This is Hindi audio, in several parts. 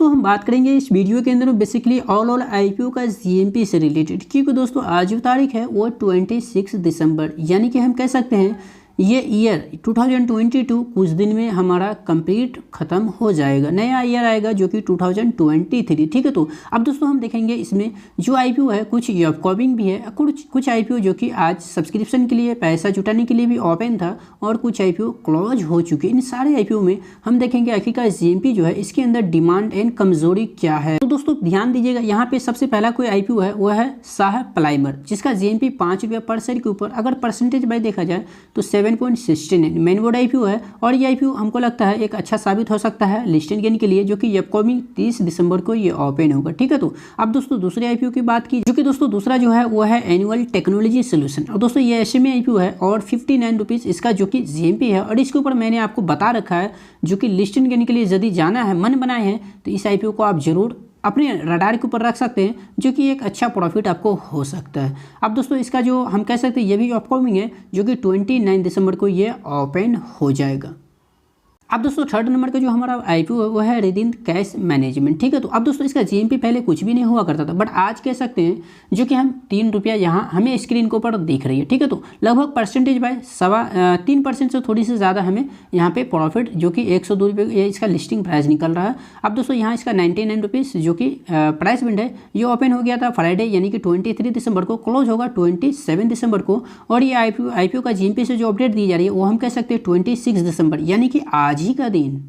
दोस्तों हम बात करेंगे इस वीडियो के अंदर बेसिकली ऑल आईपीओ का जीएमपी से रिलेटेड, क्योंकि दोस्तों आज जो तारीख है वो 26 दिसंबर, यानी कि हम कह सकते हैं ये ईयर 2022 कुछ दिन में हमारा कंप्लीट खत्म हो जाएगा, नया ईयर आएगा जो कि 2023। ठीक है, तो अब दोस्तों हम देखेंगे इसमें जो आईपीओ है कुछ अपकमिंग भी है, कुछ आईपीओ जो कि आज सब्सक्रिप्शन के लिए पैसा जुटाने के लिए भी ओपन था और कुछ आईपीओ क्लोज हो चुके। इन सारे आईपीओ में हम देखेंगे आखिरकार जीएमपी जो है इसके अंदर डिमांड एंड कमजोरी क्या है। तो दोस्तों ध्यान दीजिएगा, यहाँ पे सबसे पहला कोई आईपीओ है वो है शाह प्लाइमर, जिसका जीएमपी 5 रुपया पर शेयर के ऊपर अगर परसेंटेज वाइज देखा जाए तो 7.69 मेन बोर्ड आईपीओ है। और ये आईपीओ हमको लगता है एक अच्छा साबित हो सकता है लिस्टिंग गेन के लिए, जो कि अपकमिंग 30 दिसंबर को ये ओपन होगा। ठीक है, तो अब दोस्तों दूसरे आईपीओ की बात की, जो कि दोस्तों दूसरा जो है वो है एनुअल टेक्नोलॉजी सोल्यूशन। और दोस्तों ये एसएमए आईपीओ है और 59 रुपीज़ इसका जो कि जीएमपी है। और इसके ऊपर मैंने आपको बता रखा है जो कि लिस्टिंग गेन के लिए यदि जाना है, मन बनाए हैं, तो इस आईपीओ को आप जरूर अपने रडार के ऊपर रख सकते हैं, जो कि एक अच्छा प्रॉफिट आपको हो सकता है। अब दोस्तों इसका जो हम कह सकते हैं ये भी अपकमिंग है, जो कि 29 दिसंबर को ये ओपन हो जाएगा। अब दोस्तों थर्ड नंबर का जो हमारा आईपीओ है वो है रिदिन कैश मैनेजमेंट। ठीक है, तो अब दोस्तों इसका जीएमपी पहले कुछ भी नहीं हुआ करता था, बट आज कह सकते हैं जो कि हम 3 रुपया यहाँ हमें स्क्रीन के ऊपर दिख रही है। ठीक है, तो लगभग परसेंटेज बाय 3% से थोड़ी सी ज़्यादा हमें यहाँ पे प्रॉफिट, जो कि 102 रुपये इसका लिस्टिंग प्राइस निकल रहा है। अब दोस्तों यहाँ इसका 99 रुपीज़ जो कि प्राइस बिंड है, ये ओपन हो गया था फ्राइडे, यानी कि 23 दिसंबर को, क्लोज होगा 27 दिसंबर को। और ये आईपीओ का जीएमपी से जो अपडेट दी जा रही है वो हम कह सकते हैं 26 दिसंबर, यानी कि आज ही का दिन।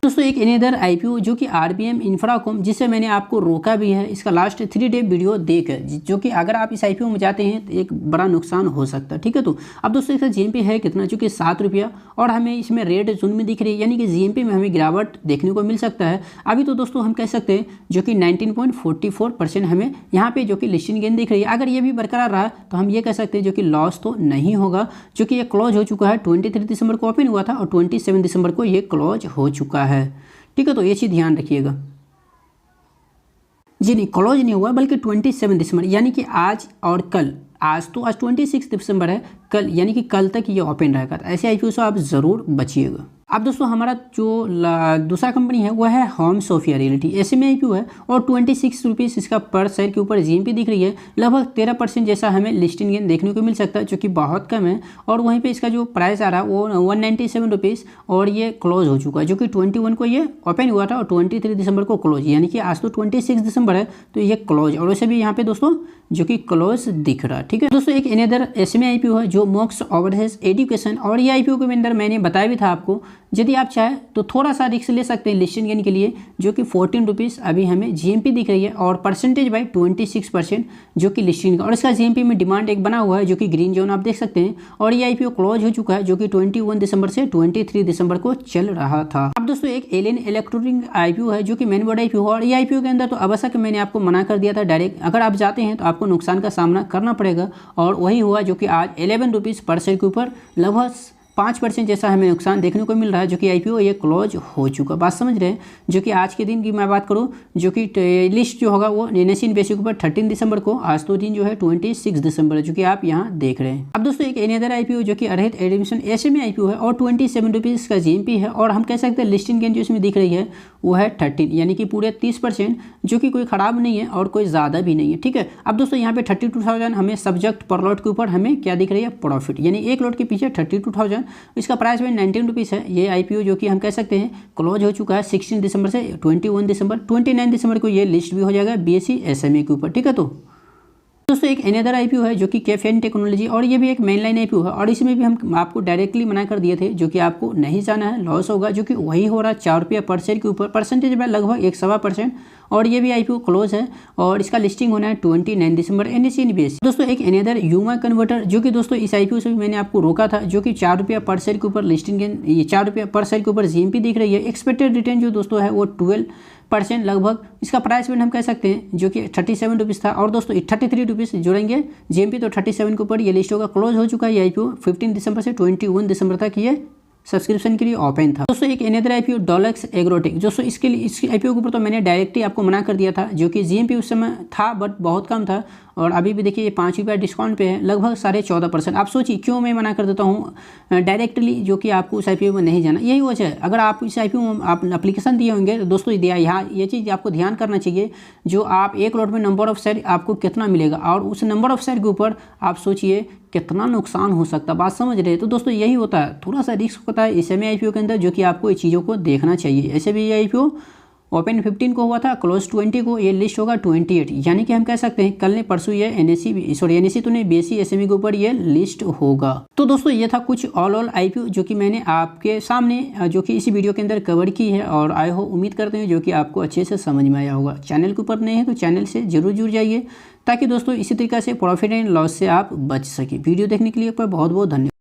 दोस्तों एक अनदर आईपीओ जो कि आरबीएम इंफ्राकॉम, जिसे मैंने आपको रोका भी है, इसका लास्ट 3 डे वीडियो देकर, जो कि अगर आप इस आईपीओ में जाते हैं तो एक बड़ा नुकसान हो सकता है। ठीक है, तो अब दोस्तों इसका जीएमपी है कितना, जो कि 7 रुपया, और हमें इसमें रेड जोन में दिख रही है, यानी कि जीएमपी में हमें गिरावट देखने को मिल सकता है। अभी तो दोस्तों हम कह सकते हैं जो कि 19.44% हमें यहाँ पे जो कि लिस्टिंग गेन दिख रही है। अगर ये भी बरकरार रहा तो हम ये कह सकते हैं जो कि लॉस तो नहीं होगा, जो कि ये क्लोज हो चुका है। 23 दिसंबर को ओपन हुआ था और 27 दिसंबर को ये क्लोज हो चुका है। ठीक है, तो ये चीज़ ध्यान रखिएगा। जी नहीं, क्लोज नहीं हुआ, बल्कि 27 दिसंबर, यानी कि आज और कल, आज 26 दिसंबर है, कल यानी कि कल तक ये ओपन रहेगा। तो ऐसे आईपीओ से आप ज़रूर बचिएगा। अब दोस्तों हमारा जो दूसरा कंपनी है वो है home Sofia realty, SMA IPO है और 26 रुपीज़ इसका पर शेयर के ऊपर जीएमपी दिख रही है। लगभग 13% जैसा हमें लिस्टिंग गेन देखने को मिल सकता है, जो कि बहुत कम है। और वहीं पे इसका जो प्राइस आ रहा है वो 197 रुपीज़, और ये क्लोज हो चुका है, जो कि 21 को ये ओपन हुआ था और 23 दिसंबर को क्लोज, यानी कि आज तो 26 दिसंबर है तो ये क्लोज, और वैसे भी यहाँ पे दोस्तों जो कि क्लोज दिख रहा है। ठीक है दोस्तों, एक अनदर एसएमए आईपीओ है जो मोक्स ओवरहेड एजुकेशन, और ये आईपीओ के अंदर मैंने बताया भी था आपको, यदि आप चाहें तो थोड़ा सा रिस्क ले सकते हैं लिस्टिंग गेन के लिए, जो कि 14 रुपीज़ अभी हमें जीएमपी दिख रही है, और परसेंटेज बाई 26% जो कि लिस्टिंग का। और इसका जीएमपी में डिमांड एक बना हुआ है, जो कि ग्रीन जोन आप देख सकते हैं। और ये आईपीओ क्लोज हो चुका है, जो कि 21 दिसंबर से 23 दिसंबर को चल रहा था। अब दोस्तों एक एलियन इलेक्ट्रॉनिक आईपीओ है, जो कि मेन बोर्ड आईपीओ है। और ये आईपीओ के अंदर तो आवश्यक मैंने आपको मना कर दिया था डायरेक्ट, अगर आप जाते हैं तो आपको नुकसान का सामना करना पड़ेगा। और वही हुआ, जो कि आज 11 रुपीज़ पर शेयर के ऊपर लगभग 5% जैसा हमें नुकसान देखने को मिल रहा है, जो कि आईपीओ ये क्लोज हो चुका। बात समझ रहे हैं, जो कि आज के दिन की मैं बात करूं, जो कि लिस्ट जो होगा वो एनएससी बेसिक ऊपर 13 दिसंबर को, आज तो दिन जो है 26 दिसंबर है, जो कि आप यहाँ देख रहे हैं। अब दोस्तों एक अनदर आईपीओ जो कि अरहत एडमिशन एसएमए आईपीओ है और 27 रुपीज़ का जीएमपी है। और हम कह सकते हैं लिस्टिंग गेन जो इसमें दिख रही है वो है 13, यानी कि पूरे 30%, जो कि कोई ख़राब नहीं है और कोई ज़्यादा भी नहीं है। ठीक है, अब दोस्तों यहाँ पे 32,000 हमें सब्जेक्ट पर लॉट के ऊपर हमें क्या दिख रही है, प्रॉफिट, यानी एक लॉट के पीछे 32,000, इसका प्राइस 19 रुपीज़ है। ये आईपीओ जो कि हम कह सकते हैं क्लोज हो चुका है 16 दिसंबर से 21 दिसंबर, 29 दिसंबर को ये लिस्ट भी हो जाएगा बीएससी एसएमए के ऊपर। ठीक है, तो दोस्तों एक अनदर आईपीओ है जो कि कैफेन टेक्नोलॉजी, और ये भी एक मेनलाइन आईपीओ है। और इसमें भी हम आपको डायरेक्टली मना कर दिए थे, जो कि आपको नहीं जाना है, लॉस होगा, जो कि वही हो रहा है 4 रुपया पर शेयर के ऊपर, परसेंटेज में लगभग 1.25%। और ये भी आईपीओ क्लोज है और इसका लिस्टिंग होना है 29 दिसंबर एनएससी बेस। दोस्तों एक अनदर यूमा कन्वर्टर, जो कि दोस्तों इस आईपीओ से भी मैंने आपको रोका था, जो कि 4 रुपया पर शेयर के ऊपर लिस्टिंग गेन, ये 4 रुपया पर शेयर के ऊपर जीएमपी दिख रही है। एक्सपेक्टेड रिटर्न जो दोस्तों है वो 12% लगभग, इसका प्राइस भी हम कह सकते हैं, जो कि 37 रुपीज़ था। और दोस्तों 33 रुपीज़ जोड़ेंगे जीएमपी तो 37 के ऊपर ये लिस्ट होगा। क्लोज हो चुका है ये आईपीओ 15 दिसंबर से 21 दिसंबर तक ये सब्सक्रिप्शन के लिए ओपन था। दोस्तों एक अनदर आईपीओ डॉलक्स एग्रोटेक, दोस्तों इसके लिए इस आईपीओ के ऊपर तो मैंने डायरेक्टली आपको मना कर दिया था, जो कि जीएमपी उस समय था बट बहुत कम था, और अभी भी देखिए ये 5 रुपया डिस्काउंट पे है, लगभग 14.5%। आप सोचिए क्यों मैं मना कर देता हूँ डायरेक्टली, जो कि आपको उस आईपीओ में नहीं जाना। यही वजह है, अगर आप इस आईपीओ में आप एप्लीकेशन दिए होंगे तो दोस्तों यहाँ ये चीज़ आपको ध्यान करना चाहिए, जो आप एक लॉट में नंबर ऑफ शेयर आपको कितना मिलेगा, और उस नंबर ऑफ शेयर के ऊपर आप सोचिए कितना नुकसान हो सकता है। बात समझ रहे हैं? तो दोस्तों यही होता है, थोड़ा सा रिस्क होता है एसएमए आईपीओ के अंदर, जो कि आपको ये चीज़ों को देखना चाहिए। ऐसे भी ये आईपीओ ओपन 15 को हुआ था, क्लोज 20 को, ये लिस्ट होगा 28, यानी कि हम कह सकते हैं कल ने परसों ये एनएससी तो नहीं, बीएसई एसएमई के ऊपर ये लिस्ट होगा। तो दोस्तों ये था कुछ ऑल आईपीओ जो कि मैंने आपके सामने जो कि इसी वीडियो के अंदर कवर की है, और आए हो उम्मीद करते हैं जो कि आपको अच्छे से समझ में आया होगा। चैनल के ऊपर नहीं है तो चैनल से जरूर जुड़ जाइए, ताकि दोस्तों इसी तरीके से प्रॉफिट एंड लॉस से आप बच सकें। वीडियो देखने के लिए बहुत बहुत धन्यवाद।